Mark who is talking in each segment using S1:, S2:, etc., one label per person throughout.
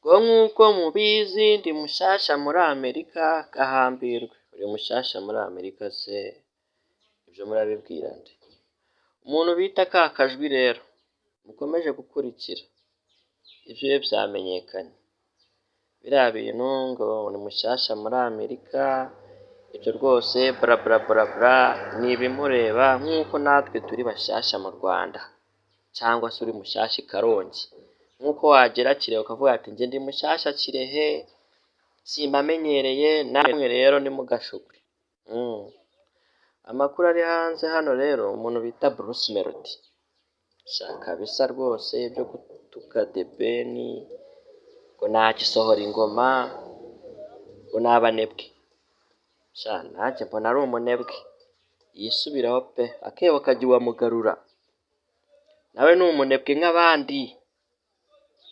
S1: ngo nk'uko mubizi ndi mushasha muri Amerika gahambirwe. Uri mushasha muri Amerika se? Ibyo murabibwira nde? Umuntu bita ka kajwi rero mukomeje gukurikira ibyo byamenyekanye, biriya bintu ngo ni mushasha muri Amerika, ibyo rwose bla bla bla bla ni ibimureba nk'uko natwe turi bashyashya mu Rwanda, cyangwa se uri mushyashya i Karongi, nk'uko wagera Kirehe ukavuga ati njye ndi mushyashya Kirehe simbamenyereye, namwe rero nimugashukwe. Amakuru ari hanze hano rero, umuntu bita Bruce Melody shaka bisa rwose byo gutuka The Ben ngo nagisohora ingoma ngo nabanebwe. Nanjye mbona ari umunebwe yisubiraho pe, akebo kajya uwamugarura, nawe ni umunebwe nk'abandi,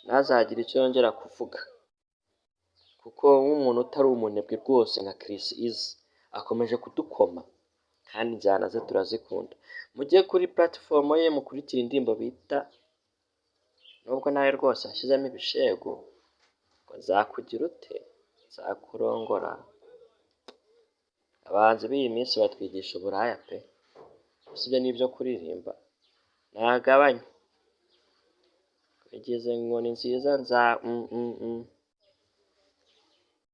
S1: ntazagire icyo yongera kuvuga, kuko nk'umuntu utari umunebwe rwose nka Chris Easy akomeje kudukoma, kandi injyana ze turazikunda. Mujye kuri platform ye mukurikira indirimbo bita, nubwo nawe rwose ashyizemo ibishego, ngo nzakugira ute, nzakurongora. Abahanzi b'iyi minsi batwigisha uburaya pe, usibye n'ibyo kuririmba ntagabanya. Igeze ngo ni nziza